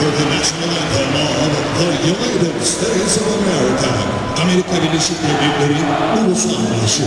for the national anthem of the United States of America. Amerika Birleşik Devletleri Ulusal Marşı.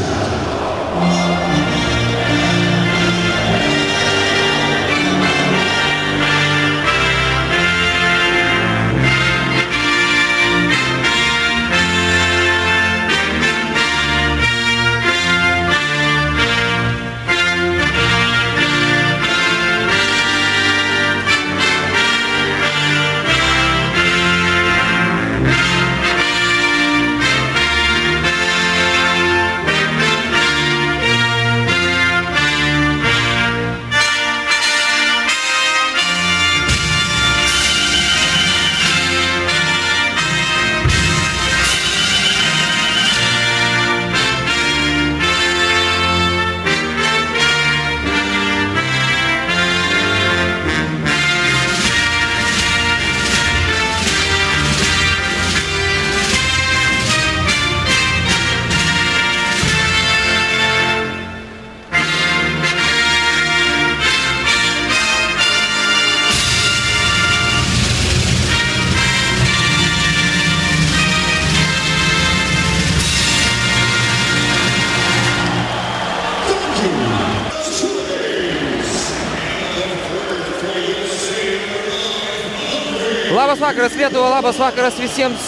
Labas vakaras Lietuva, labas vakaras visiems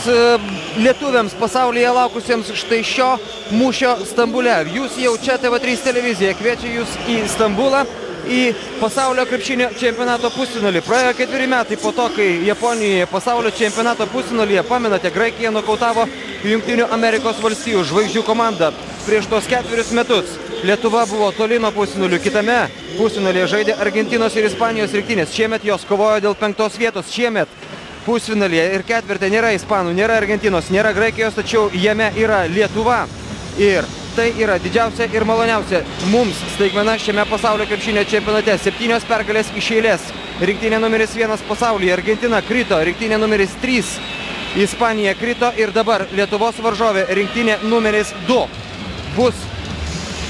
lietuviams pasaulyje laukusiems štai šio mūšio Stambule. Jūs jau čia TV3 televizija kviečia jūs į Stambulą, į pasaulio krepšinio čempionato pusfinalį. Praėjo 4 metai po to, kai Japonijoje pasaulio čempionato pusfinalyje, pamenate, Graikija nokautavo Jungtinių Amerikos valstijų žvaigždžių komandą. Prieš tos 4 metus Lietuva buvo toli nuo pusfinalių. Kitame pusfinalyje žaidė Argentinos ir Ispanijos rinktinės. Šiemet jos kovojo dėl 5 vietos. Šiemet pusfinalyje ir ketvirte nėra Ispanų, nėra Argentinos, nėra Graikijos, tačiau jame yra Lietuva. Ir tai yra didžiausia ir maloniausia mums staigmena šiame pasaulio krepšinio čempionate. 7 pergalės iš eilės. Rinktinė numeris 1 pasaulyje. Argentina krito, rinktinė numeris 3. Ispanija krito ir dabar Lietuvos varžovė rinktinė numeris 2. Bus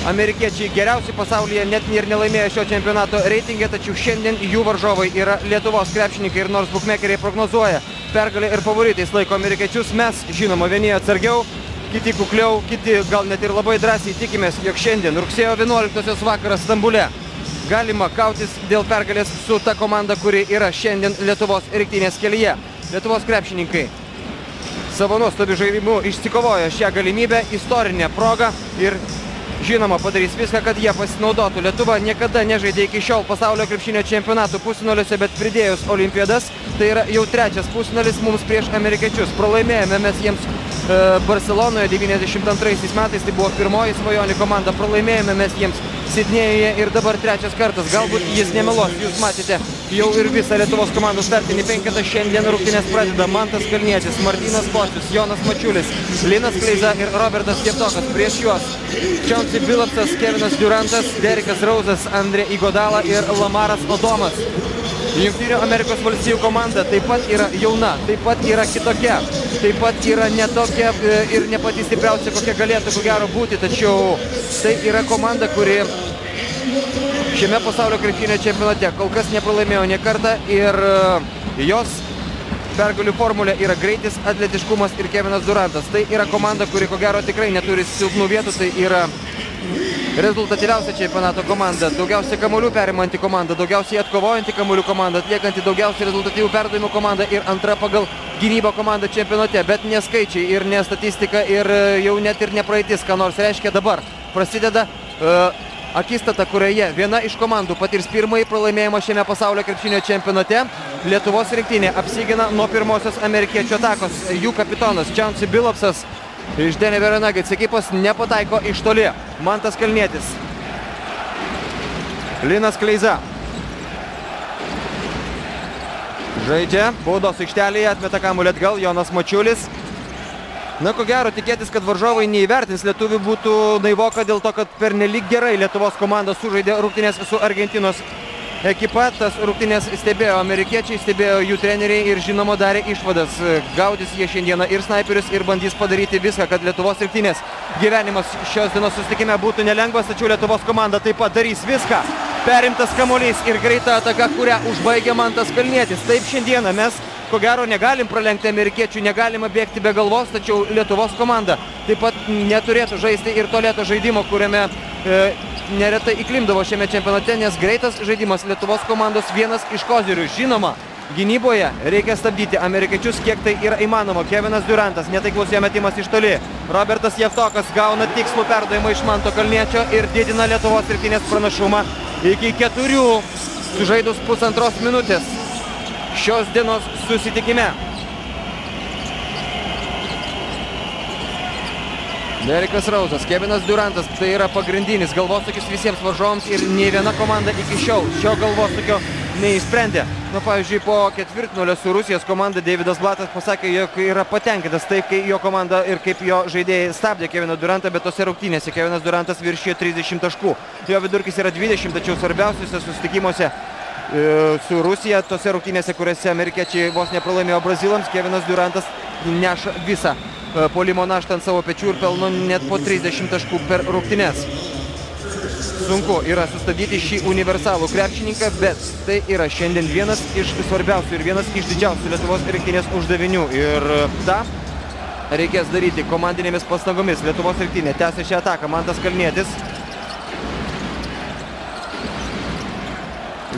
amerikiečiai geriausi pasaulyje, net ir nelaimėjo šio čempionato reitingė, tačiau šiandien jų varžovai yra Lietuvos krepšininkai ir nors bukmekeriai prognozuoja pergalę ir favoritais laiko amerikiečius, mes, žinoma, vieni atsargiau, kiti kukliau, kiti gal net ir labai drąsiai tikimės, jog šiandien rugsėjo 11-osios vakaras Stambule galima kautis dėl pergalės su ta komanda, kuri yra šiandien Lietuvos rinktinės kelyje. Lietuvos krepšininkai savo nuostabiu žaidimu išsikovojo šią galimybę, istorinę progą ir žinoma, padarys viską, kad jie pasinaudotų. Lietuva niekada nežaidė iki šiol pasaulio krepšinio čempionatų pusfinaliuose, bet pridėjus olimpiadas, tai yra jau 3 pusfinalis mums prieš amerikiečius. Pralaimėjome mes jiems Barcelonoje 92 metais, tai buvo pirmoji svajonių komanda. Pralaimėjome mes jiems Sidnėjuje ir dabar 3 kartas. Galbūt jis nemelos, jūs matėte jau ir visą Lietuvos komandų startinį penketą. Šiandien rungtynes pradeda Mantas Kalnietis, Martynas Pocius, Jonas Mačiulis, Linas Kleiza ir Robertas Jevtokas. Prieš juos Chauncey Billupsas, Kevinas Durantas, Derikas Rauzas, Andrė Igodala ir Lamaras Odomas. Jungtinių Amerikos valstijų komanda taip pat yra jauna, taip pat yra kitokia, taip pat yra netokia ir ne pati stipriausia, kokia galėtų ko gero būti, tačiau tai yra komanda, kuri šiame pasaulio krepšinio čempionate kol kas nepralaimėjo nė kartą ir jos pergalių formulė yra greitis, atletiškumas ir Kevinas Durantas. Tai yra komanda, kuri ko gero tikrai neturi silpnų vietų, tai yra rezultatyviausia čempionato komanda, daugiausiai kamuolių perimanti komanda, daugiausiai atkovojanti kamuolių komanda, atliekanti daugiausiai rezultatyvių perdavimų komanda ir antra pagal gynybą komanda čempionate, bet ne skaičiai ir ne statistika ir jau net ir ne praeitis, ką nors reiškia dabar. Prasideda akistata, kurioje viena iš komandų patirs pirmąjį pralaimėjimą šiame pasaulio krepšinio čempionate. Lietuvos rinktinė apsigina nuo pirmosios amerikiečių atakos. Jų kapitonas Chauncey Billupsas iš Denverio Nuggets ekipos nepataiko iš toli. Mantas Kalnietis. Linas Kleiza. Žaidžia baudos aikštelėje, atmeta kamuolį atgal Jonas Mačiulis. Na, ko gero, tikėtis, kad varžovai neįvertins lietuvių būtų naivoka dėl to, kad pernelyg gerai Lietuvos komanda sužaidė rungtynes su Argentinos ekipa. Tas rungtynes stebėjo amerikiečiai, stebėjo jų treneriai ir žinoma darė išvadas. Gaudys jie šiandieną ir snaiperius ir bandys padaryti viską, kad Lietuvos rinktinės gyvenimas šios dienos susitikime būtų nelengvas, tačiau Lietuvos komanda taip pat darys viską, Perimtas kamuolys ir greita ataka, kurią užbaigia Mantas Kalnietis. Taip, šiandieną mes, ko gero, negalim pralenkti amerikiečių, negalima bėgti be galvos, tačiau Lietuvos komanda taip pat neturėtų žaisti ir to lėto žaidimo, kuriame neretai įklimdavo šiame čempionate, nes greitas žaidimas Lietuvos komandos vienas iš kozirių. Žinoma, gynyboje reikia stabdyti amerikiečius, kiek tai yra įmanoma. Kevinas Durantas, netaiklus jo metimas iš toli. Robertas Javtokas gauna tikslų perdavimą iš Manto Kalniečio ir didina Lietuvos rinktinės pranašumą iki 4, sužaidus pusantros minutės šios dienos susitikime. Derikas Rausas, Kevinas Durantas, tai yra pagrindinis galvosūkis visiems varžovams ir nei viena komanda iki šiol šio galvosūkio neįsprendė. Na, pavyzdžiui, po ketvirtfinalio su Rusijos komanda Deividas Blatas pasakė, jog yra patenkintas taip, kai jo komanda ir kaip jo žaidėjai stabdė Keviną Durantą, bet tose rungtynėse Kevinas Durantas viršijo 30 taškų. Jo vidurkis yra 20, tačiau svarbiausiuose susitikimuose su Rusija, tose rungtynėse, kuriuose amerikiečiai vos nepralaimėjo brazilams, Kevinas Durantas neša visą puolimo naštą ant savo pečių ir pelno net po 30 taškų per rungtynes. Sunku yra sustabdyti šį universalų krepšininką, bet tai yra šiandien vienas iš svarbiausių ir vienas iš didžiausių Lietuvos rinktinės uždavinių. Ir tą reikės daryti komandinėmis pastangomis. Lietuvos rinktinė tęsia šią ataką. Mantas Kalnietis.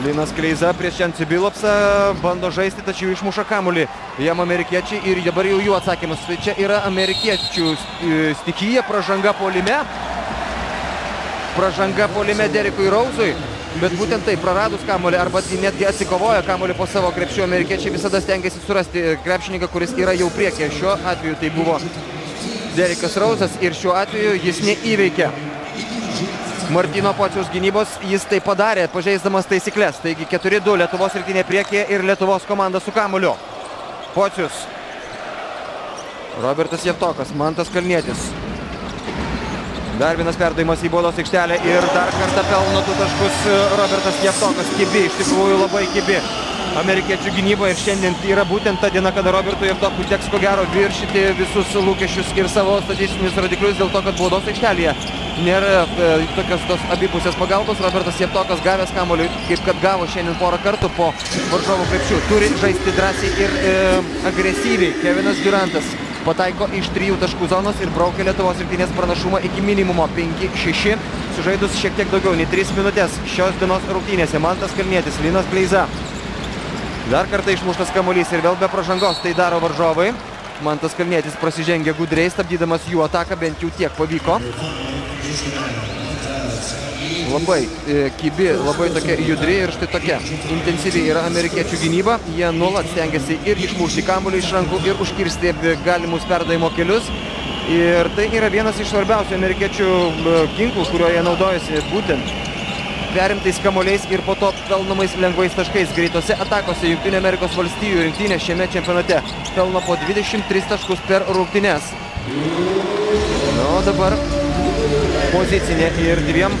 Linas Kleiza prieš Jancį Bilopsą bando žaisti, tačiau išmuša kamuolį jam amerikiečiai ir dabar jau jų atsakymas. Tai čia yra amerikiečių stichija, pražanga puolime. Pražanga puolime Derikui Rausui, bet būtent tai praradus kamuolį arba netgi atsikovoja kamuolį po savo krepšiu, amerikiečiai visada stengiasi surasti krepšininką, kuris yra jau priekyje. Šiuo atveju tai buvo Derikas Rausas ir šiuo atveju jis neįveikė Martyno Pociaus gynybos, jis tai padarė, pažeisdamas taisyklės. Taigi 4-2 Lietuvos rinktinė priekyje ir Lietuvos komanda su kamuoliu. Pocius, Robertas Javtokas, Mantas Kalnietis. Dar vienas perdavimas į baudos aikštelę ir dar kartą pelno 2 taškus Robertas Javtokas. Kibi, iš tikrųjų labai kibi amerikiečių gynyba ir šiandien yra būtent ta diena, kada Robertui Javtokui teks ko gero viršyti visus lūkesčius ir savo statistinius rodiklius dėl to, kad baudos aikštelėje nėra tokios tos abipusės pagalbos. Robertas Javtokas gavęs kamuolį, kaip kad gavo šiandien porą kartų po varžovų krepšių. Turi žaisti drąsiai ir agresyviai. Kevinas Durantas pataiko iš 3 taškų zonos ir braukia Lietuvos rinktinės pranašumą iki minimumo 5-6, sužaidus šiek tiek daugiau nei 3 minutės šios dienos rungtynėse. Mantas Kalnietis, Linas Kleiza. Dar kartą išmuštas kamuolys ir vėl be pražangos tai daro varžovai. Mantas Kalnietis prasižengia gudriai, stabdydamas jų ataką, bent jau tiek pavyko. Labai kibi, labai tokia judri ir štai tokia intensyviai yra amerikiečių gynyba. Jie nuolat stengiasi ir išmušti kamuolį iš rankų ir užkirsti galimus perdavimo kelius. Ir tai yra vienas iš svarbiausių amerikiečių ginklų, kurio jie naudojasi būtent perimtais kamuoliais ir po to pelnomais lengvais taškais. Greitose atakose Jungtinių Amerikos valstijų rinktinė šiame čempionate pelno po 23 taškus per rungtynes. Na, o dabar pozicinė ir 2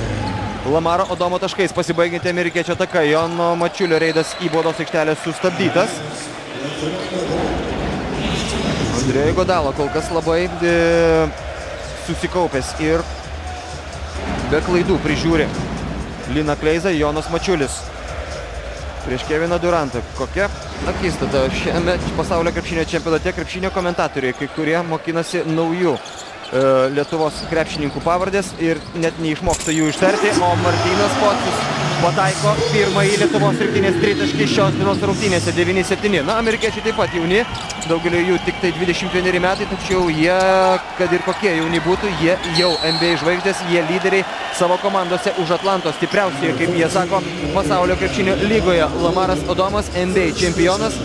Lamaro Odomo taškais pasibaigianti amerikiečio ataka. Jono Mačiulio reidas į baudos aikštelę sustabdytas. Andrėjui Godalo kol kas labai susikaupęs ir be klaidų prižiūri Liną Kleizą, Jonas Mačiulis prieš Keviną Durantą. Kokia akistata šiame pasaulio krepšinio čempionate. Krepšinio komentatoriai, kai kurie mokinasi naujų Lietuvos krepšininkų pavardės ir net neišmoksta jų ištarti, o Martynas Pocius pataiko pirmąjį Lietuvos rinktinės tritaškį šios dienos rungtynėse 9-7. Na, amerikiečiai taip pat jauni, daugelio jų tik tai 21 metai, tačiau jie, kad ir kokie jauni būtų, jie jau NBA žvaigždės, jie lyderiai savo komandose už Atlanto, stipriausiai, kaip jie sako, pasaulio krepšinio lygoje. Lamaras Odomas, NBA čempionas,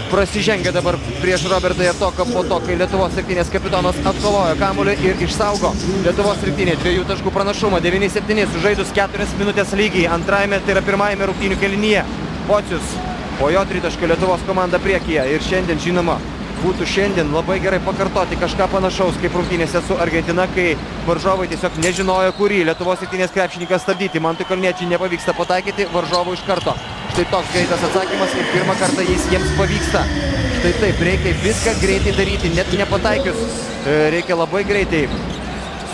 prasižengia dabar prieš Robertą Javtoką po to, kai Lietuvos rinktinės kapitonas atkovojo kamuolį ir išsaugo Lietuvos rinktinė 2 taškų pranašumą. 9-7 sužaidus 4 minutės lygiai antrajame, tai yra pirmajame rungtynių kėlinyje. Pocius po jo tritaškio Lietuvos komanda priekyje ir šiandien, žinoma, būtų šiandien labai gerai pakartoti kažką panašaus kaip rungtynėse su Argentina, kai varžovai tiesiog nežinojo, kurį Lietuvos rinktinės krepšininką stabdyti. Mantui Kalniečiui nepavyksta pataikyti, varžovų iš karto. Štai toks greitas atsakymas ir pirmą kartą jiems pavyksta. Štai taip, reikia viską greitai daryti, net nepataikius. Reikia labai greitai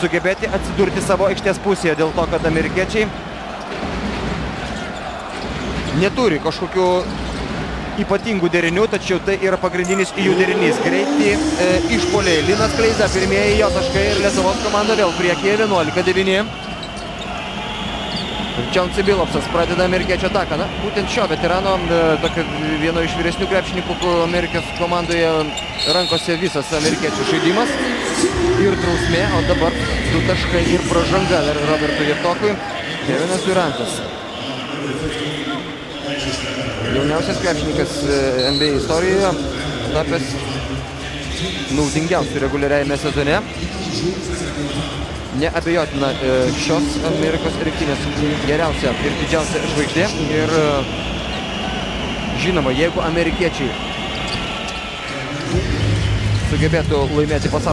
sugebėti atsidurti savo aikštės pusėje, dėl to, kad amerikiečiai neturi kažkokių ypatingų derinių, tačiau tai yra pagrindinis jų derinys. Greiti išpoliai. Linas Kleiza, pirmieji jo taškai ir Lietuvos komanda vėl priekyje 11-9. Čion Cibilovsas pradeda amerikiečių ataką. Na, būtent šio veterano, tokio vieno iš vyresnių krepšininkų Amerikos komandoje rankose visas amerikiečių žaidimas ir drausmė, o dabar 2 taškai ir pražanga Robertui Javtokui. Kevinas Durantas. Jauniausias krepšininkas NBA istorijoje, tapęs naudingiausių reguliariajame sezone. Neabejotina šios Amerikos rinktinės geriausia ir didžiausia žvaigždė. Ir žinoma, jeigu amerikiečiai sugebėtų laimėti pasaulio